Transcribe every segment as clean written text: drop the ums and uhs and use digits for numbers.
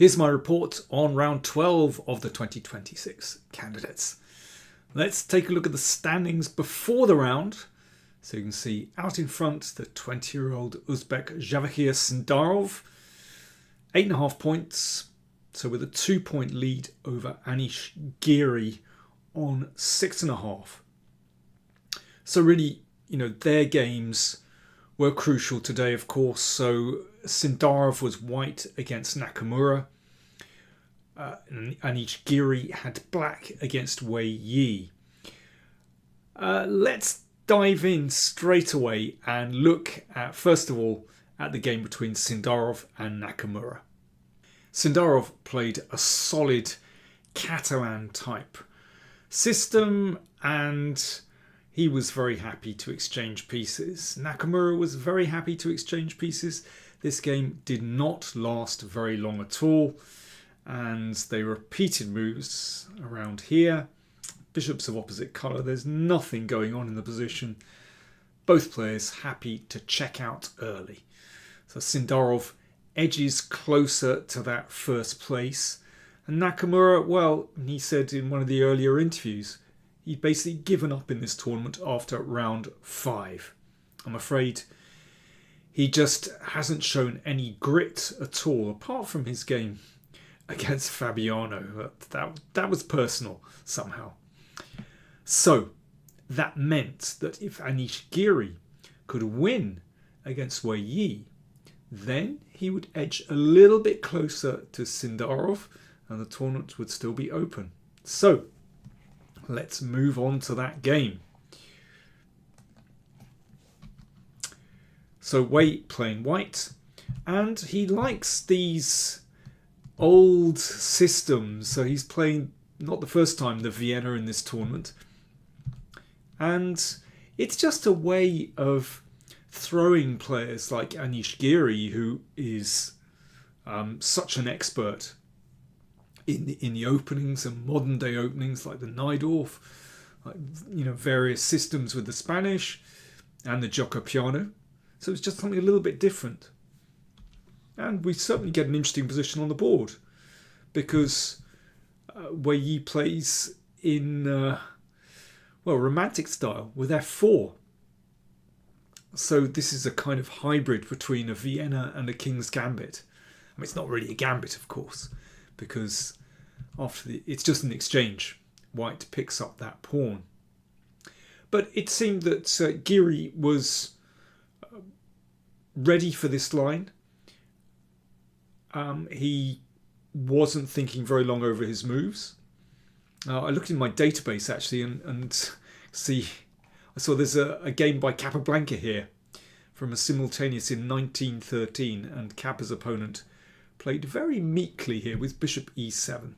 Here's my report on round 12 of the 2026 candidates. Let's take a look at the standings before the round. So you can see out in front the 20-year-old Uzbek Javahir Sindarov, 8.5 points. So with a 2-point lead over Anish Giri on 6.5. So really, their games were crucial today, of course. So Sindarov was white against Nakamura. Anish Giri had black against Wei Yi. Let's dive in straight away and look at, first of all, at the game between Sindarov and Nakamura. Sindarov played a solid Catalan type system and he was very happy to exchange pieces. Nakamura was very happy to exchange pieces. This game did not last very long at all, and they repeated moves around here. Bishops of opposite colour. There's nothing going on in the position. Both players happy to check out early. So Sindarov edges closer to that first place. And Nakamura, well, he said in one of the earlier interviews, he'd basically given up in this tournament after round 5. I'm afraid he just hasn't shown any grit at all, apart from his game against Fabiano. That was personal somehow. So that meant that if Anish Giri could win against Wei Yi, then he would edge a little bit closer to Sindarov and the tournament would still be open. So let's move on to that game. So Wei playing white, and he likes these old systems. So he's playing, not the first time, the Vienna in this tournament. And it's just a way of throwing players like Anish Giri, who is such an expert in the openings and modern day openings like the Najdorf, various systems with the Spanish and the Gioco Piano. So it's just something a little bit different. And we certainly get an interesting position on the board because Wei Yi plays in romantic style with f4. So this is a kind of hybrid between a Vienna and a King's Gambit. I mean, it's not really a gambit, of course, because it's just an exchange. White picks up that pawn. But it seemed that Giri was ready for this line. He wasn't thinking very long over his moves. I looked in my database actually and I saw there's a game by Capablanca here from a simultaneous in 1913, and Capa's opponent played very meekly here with bishop e7.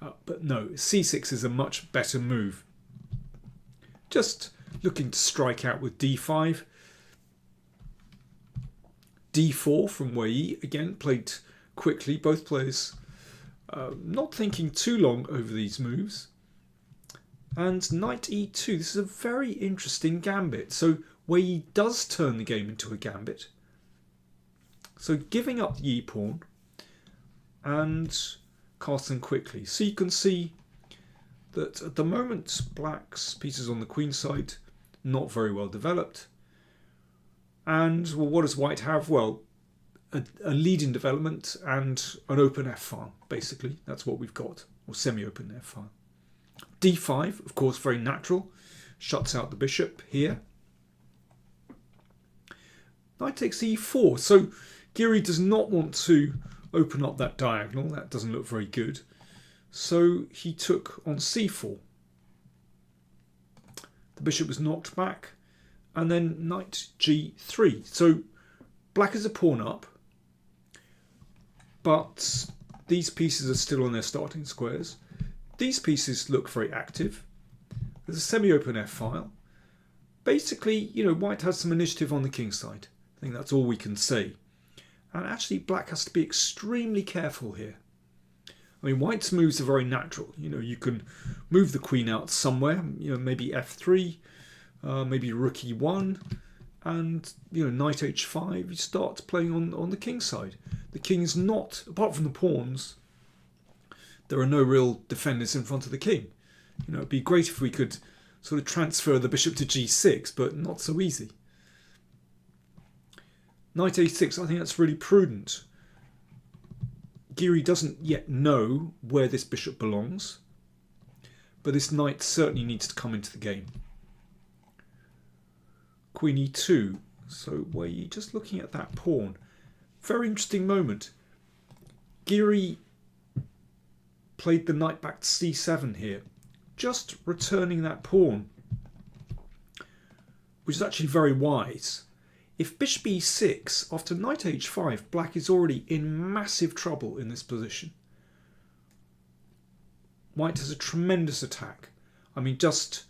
But no, c6 is a much better move. Just looking to strike out with d5. d4 from Wei Yi, again played quickly. Both players not thinking too long over these moves. And knight e2, this is a very interesting gambit. So Wei Yi does turn the game into a gambit. So giving up the e-pawn and casting quickly. So you can see that at the moment black's pieces on the queen side not very well developed. And well, what does white have? Well, a lead in development and an open f-file, basically. That's what we've got, or semi-open f-file. d5, of course, very natural. Shuts out the bishop here. Knight takes e4. So Giri does not want to open up that diagonal. That doesn't look very good. So he took on c4. The bishop was knocked back. And then knight g3. So black is a pawn up. But these pieces are still on their starting squares. These pieces look very active. There's a semi-open f-file. Basically, white has some initiative on the king side. I think that's all we can say. And actually, black has to be extremely careful here. I mean, white's moves are very natural. You can move the queen out somewhere, maybe f3, maybe rook e1, and knight h5. You start playing on the king side. the king's not, apart from the pawns, there are no real defenders in front of the king. You know, it'd be great if we could sort of transfer the bishop to g6, but not so easy. Knight a6, I think that's really prudent. Giri doesn't yet know where this bishop belongs, but this knight certainly needs to come into the game. Queen e2, so Wei Yi just looking at that pawn. Very interesting moment. Giri played the knight back to c7 here, just returning that pawn, which is actually very wise. If bishop e6, after knight h5, black is already in massive trouble in this position. White has a tremendous attack. I mean, just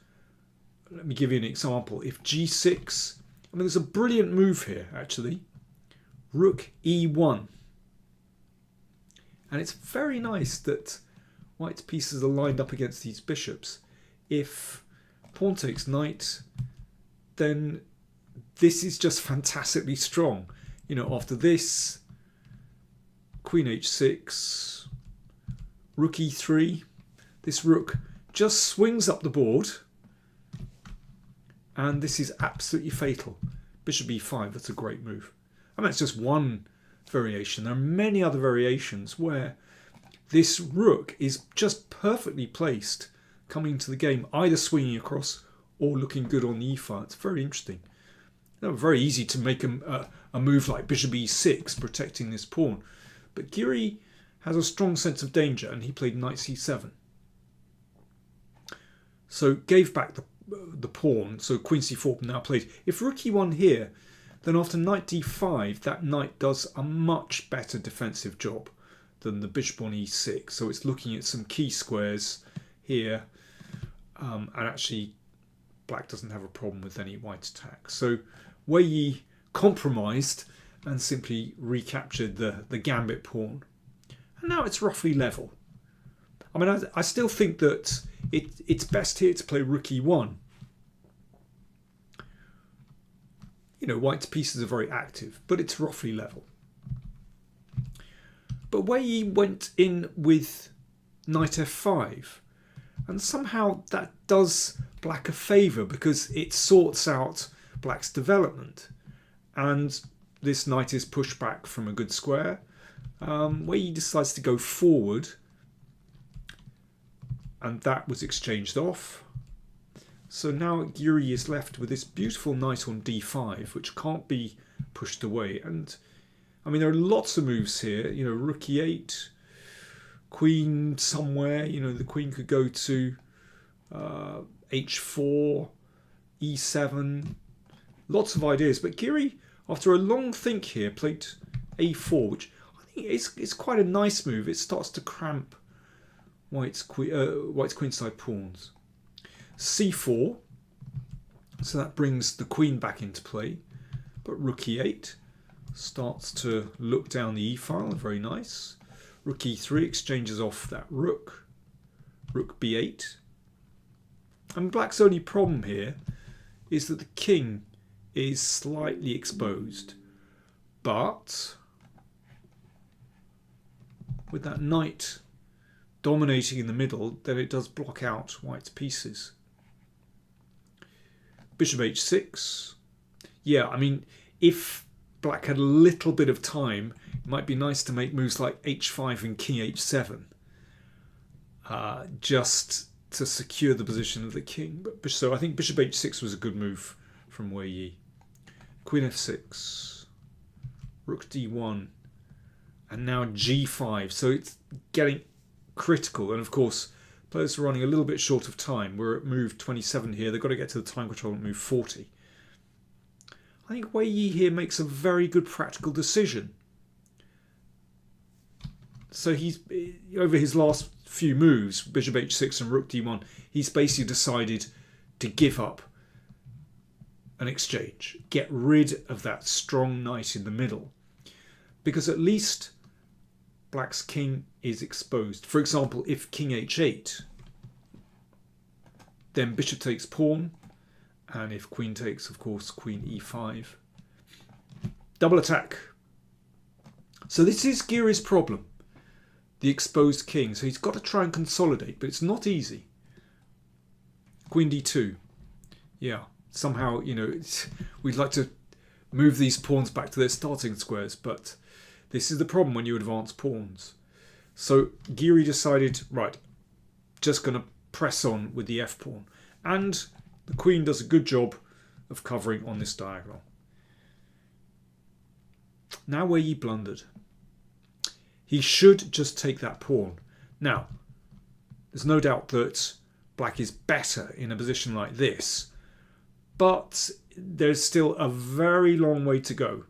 let me give you an example. If g6, I mean, there's a brilliant move here, actually. Rook e1. And it's very nice that white's pieces are lined up against these bishops. If pawn takes knight, then this is just fantastically strong. You know, after this, queen h6, rook e3. This rook just swings up the board, and this is absolutely fatal. Bishop e5, that's a great move. And that's just one variation. There are many other variations where this rook is just perfectly placed coming into the game, either swinging across or looking good on the e-file. It's very interesting. You know, very easy to make a move like bishop e6 protecting this pawn. But Giri has a strong sense of danger, and he played knight c7. So gave back the pawn, so queen c4 now played. If rook e1 here, then after knight d5, that knight does a much better defensive job than the bishop on e6. So it's looking at some key squares here, and actually black doesn't have a problem with any white attack. So Wei Yi compromised and simply recaptured the gambit pawn. And now it's roughly level. I mean, I still think that it's best here to play rook e1. You know, white's pieces are very active, but it's roughly level. But Wei Yi went in with knight f5, and somehow that does black a favour because it sorts out black's development, and this knight is pushed back from a good square. Wei Yi decides to go forward, and that was exchanged off. So now Giri is left with this beautiful knight on d5, which can't be pushed away. And I mean, there are lots of moves here. You know, rook e8, queen somewhere. You know, the queen could go to h4, e7. Lots of ideas. But Giri, after a long think here, played a4, which I think is quite a nice move. It starts to cramp white's queenside pawns. c4, so that brings the queen back into play, but rook e8 starts to look down the e-file, very nice. Rook e3 exchanges off that rook, rook b8. And black's only problem here is that the king is slightly exposed, but with that knight dominating in the middle, then it does block out white's pieces. Bishop h6. Yeah, I mean, if black had a little bit of time, it might be nice to make moves like h5 and king h7, just to secure the position of the king. But so I think bishop h6 was a good move from Wei Yi. Queen f6, rook d1, and now g5. So it's getting critical, and of course players are running a little bit short of time. We're at move 27 here. They've got to get to the time control at move 40. I think Wei Yi here makes a very good practical decision. So he's, over his last few moves, bishop h6 and rook d1, he's basically decided to give up an exchange, get rid of that strong knight in the middle, because at least black's king is exposed. For example, if king h8, then bishop takes pawn, and if queen takes, of course, queen e5. Double attack. So this is Giri's problem, the exposed king. So he's got to try and consolidate, but it's not easy. Queen d2. Yeah, somehow, we'd like to move these pawns back to their starting squares, but this is the problem when you advance pawns. So Giri decided, right, just going to press on with the f pawn. And the queen does a good job of covering on this diagonal. Now Wei Yi blundered. He should just take that pawn. Now, there's no doubt that black is better in a position like this, but there's still a very long way to go.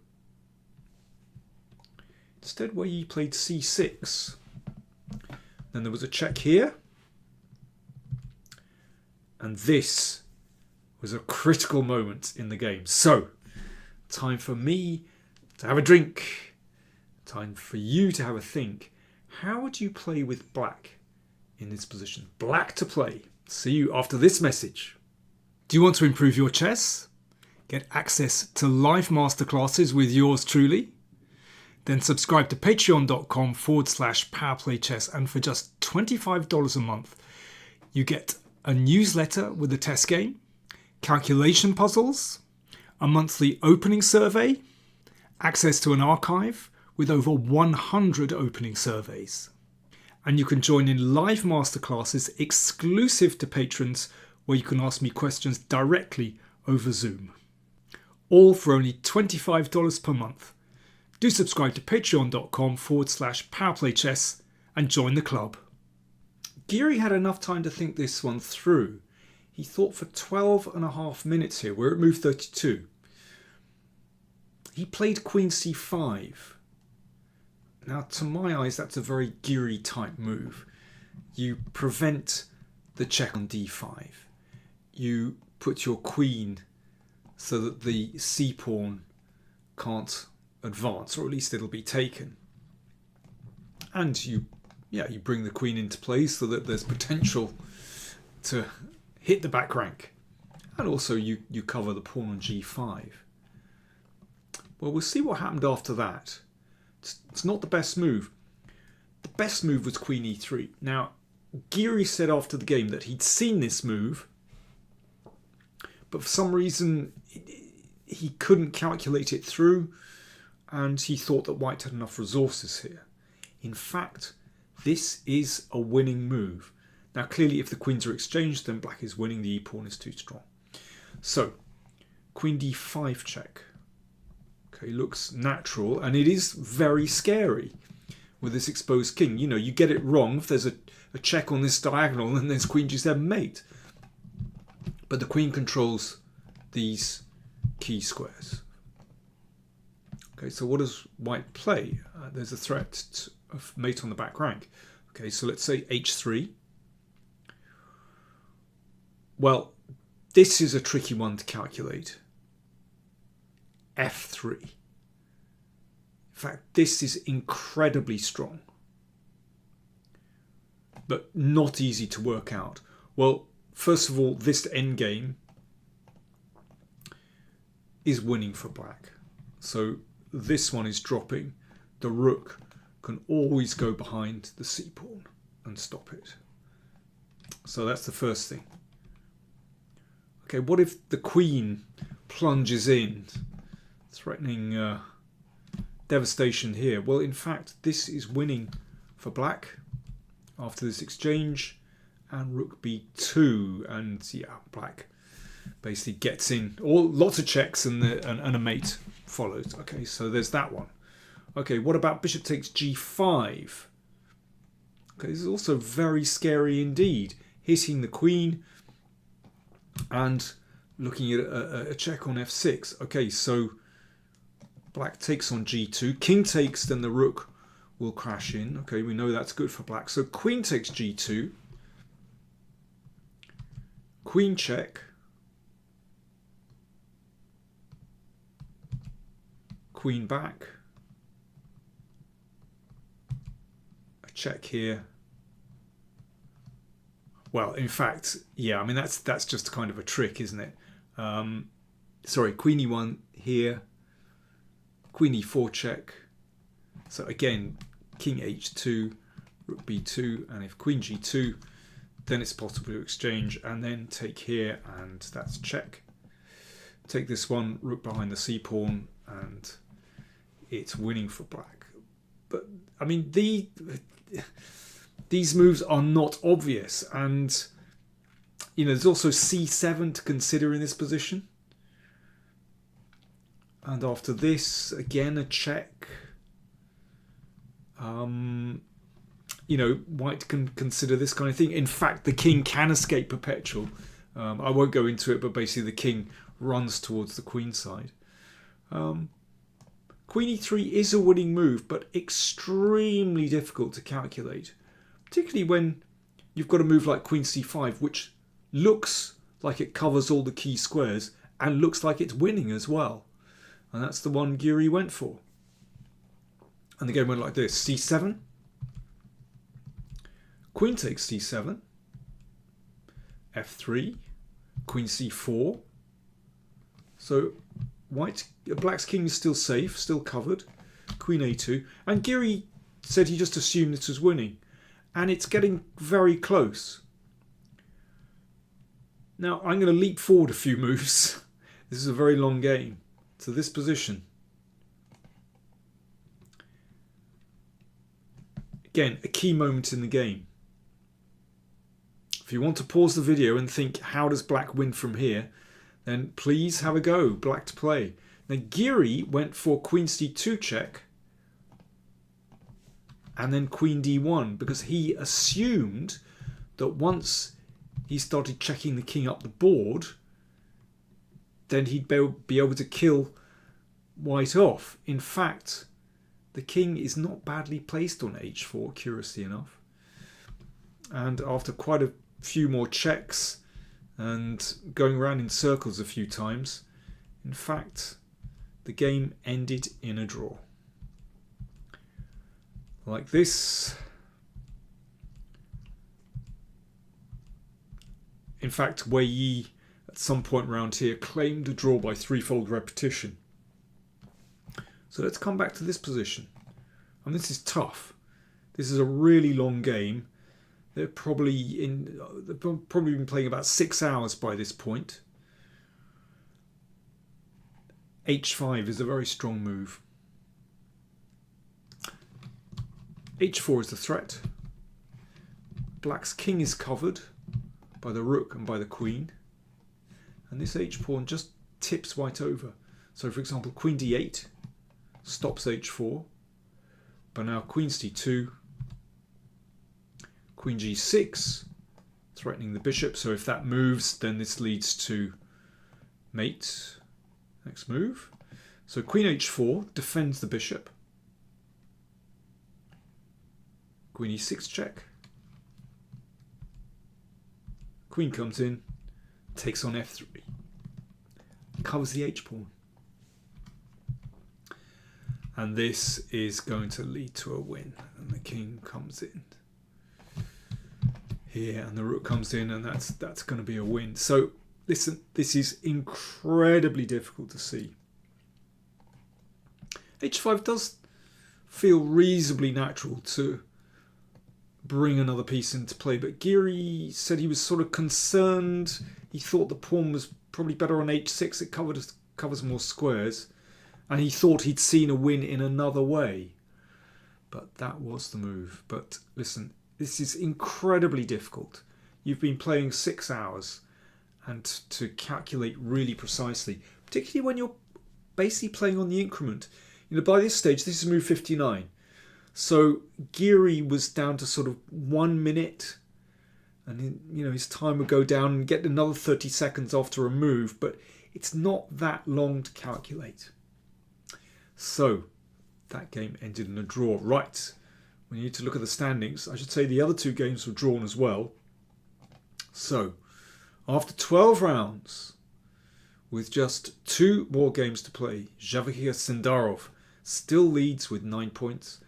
Instead, Wei Yi played c6. Then there was a check here. And this was a critical moment in the game. So, time for me to have a drink. Time for you to have a think. How would you play with black in this position? Black to play. See you after this message. Do you want to improve your chess? Get access to live masterclasses with yours truly? Then subscribe to patreon.com/PowerPlayChess, and for just $25 a month, you get a newsletter with a test game, calculation puzzles, a monthly opening survey, access to an archive with over 100 opening surveys. And you can join in live masterclasses exclusive to patrons where you can ask me questions directly over Zoom. All for only $25 per month. Do subscribe to patreon.com/PowerPlayChess and join the club. Giri had enough time to think this one through. He thought for 12.5 minutes here. We're at move 32. He played queen c5. Now, to my eyes, that's a very Giri type move. You prevent the check on d5. You put your queen so that the c-pawn can't advance, or at least it'll be taken. And you bring the queen into play so that there's potential to hit the back rank. And also you cover the pawn on g5. Well, we'll see what happened after that. It's not the best move. The best move was queen e3. Now, Giri said after the game that he'd seen this move, but for some reason he couldn't calculate it through, and he thought that white had enough resources here. In fact, this is a winning move. Now, clearly, if the queens are exchanged, then black is winning. The e-pawn is too strong. So, queen d5 check. Okay, looks natural, and it is very scary with this exposed king. You get it wrong. If there's a check on this diagonal, then there's queen g7 mate. But the queen controls these key squares. Okay, so what does white play? There's a threat of mate on the back rank. Okay, so let's say h3. Well, this is a tricky one to calculate. f3. In fact, this is incredibly strong, but not easy to work out. Well, first of all, this endgame is winning for black. So this one is dropping. The rook can always go behind the c-pawn and stop it. So that's the first thing. Okay, what if the queen plunges in, threatening devastation here? Well, in fact, this is winning for black after this exchange, and rook b2, and yeah, black basically gets in. Lots of checks, and a mate follows. Okay, so there's that one. Okay, what about bishop takes g5? Okay, this is also very scary indeed. Hitting the queen and looking at a check on f6. Okay, so black takes on g2. King takes, then the rook will crash in. Okay, we know that's good for black. So queen takes g2. Queen check. Queen back. A check here. Well, in fact, yeah, I mean, that's just kind of a trick, isn't it? Sorry, queen e1 here. Queen e4 check. So again, king h2, rook b2, and if queen g2, then it's possible to exchange and then take here, and that's check. Take this one, rook behind the c-pawn, and it's winning for black. But I mean, these moves are not obvious, and you know, there's also c7 to consider in this position. And after this, again a check. You know, white can consider this kind of thing. In fact, the king can escape perpetual. I won't go into it, but basically the king runs towards the queen side. Queen e3 is a winning move, but extremely difficult to calculate, particularly when you've got a move like queen c5, which looks like it covers all the key squares and looks like it's winning as well. And that's the one Giri went for. And the game went like this: c7, queen takes c7, f3, queen c4. So black's king is still safe, still covered. Queen a2, and Giri said he just assumed this was winning, and it's getting very close. Now I'm going to leap forward a few moves. This is a very long game. To this position. Again, a key moment in the game. If you want to pause the video and think, how does black win from here, then please have a go. Black to play. Now Giri went for queen c2 check and then queen d1, because he assumed that once he started checking the king up the board, then he'd be able to kill white off. In fact, the king is not badly placed on h4, curiously enough. And after quite a few more checks and going around in circles a few times, in fact, the game ended in a draw. Like this. In fact, Wei Yi at some point around here claimed a draw by threefold repetition. So let's come back to this position. And this is tough. This is a really long game. They've probably been playing about 6 hours by this point. h5 is a very strong move. h4 is the threat. Black's king is covered by the rook and by the queen. And this h-pawn just tips white over. So for example, queen d8 stops h4. But now queen c2, queen g6, threatening the bishop. So if that moves, then this leads to mate. Next move. So queen h4 defends the bishop. Queen e6 check. Queen comes in, takes on f3, covers the h-pawn. And this is going to lead to a win. And the king comes in here, and the rook comes in, and that's going to be a win. So listen, this is incredibly difficult to see. h5 does feel reasonably natural to bring another piece into play, but Giri said he was sort of concerned. He thought the pawn was probably better on h6. It covers more squares, and he thought he'd seen a win in another way. But that was the move. But listen, this is incredibly difficult. You've been playing 6 hours, and to calculate really precisely, particularly when you're basically playing on the increment. You know, by this stage, this is move 59. So Giri was down to sort of 1 minute, and you know, his time would go down and get another 30 seconds after a move, but it's not that long to calculate. So that game ended in a draw. Right, we need to look at the standings. I should say the other two games were drawn as well. So after 12 rounds, with just 2 more games to play, Javier Sindarov still leads with 9 points.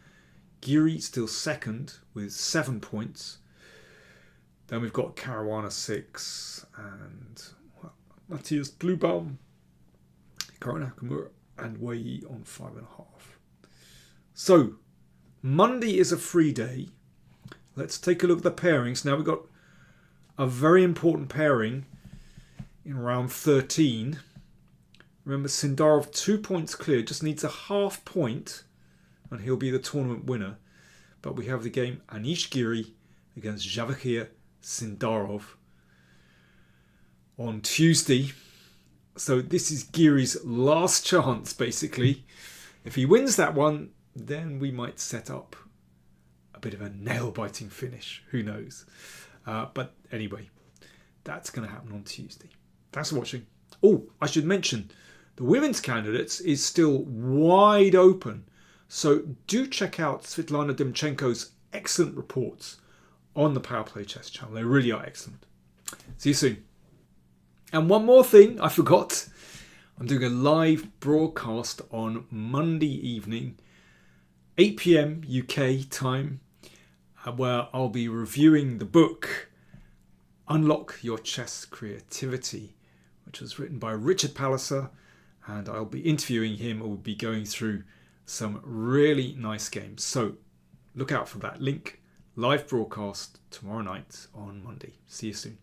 Giri still second with 7 points. Then we've got Caruana 6 and Matthias Bluebaum, Nakamura and Wei Yi on 5.5. So Monday is a free day. Let's take a look at the pairings. Now we've got a very important pairing in round 13. Remember, Sindarov 2 points clear, just needs a half point and he'll be the tournament winner. But we have the game Anish Giri against Jawakhir Sindarov on Tuesday. So this is Giri's last chance, basically. If he wins that one, then we might set up a bit of a nail-biting finish. Who knows? But anyway, that's going to happen on Tuesday. Thanks for watching. Oh, I should mention, the women's candidates is still wide open. So do check out Svetlana Demchenko's excellent reports on the PowerPlay Chess channel. They really are excellent. See you soon. And one more thing I forgot. I'm doing a live broadcast on Monday evening, 8 PM UK time, where I'll be reviewing the book Unlock Your Chess Creativity, which was written by Richard Palliser, and I'll be interviewing him. We'll be going through some really nice games. So look out for that link. Live broadcast tomorrow night on Monday. See you soon.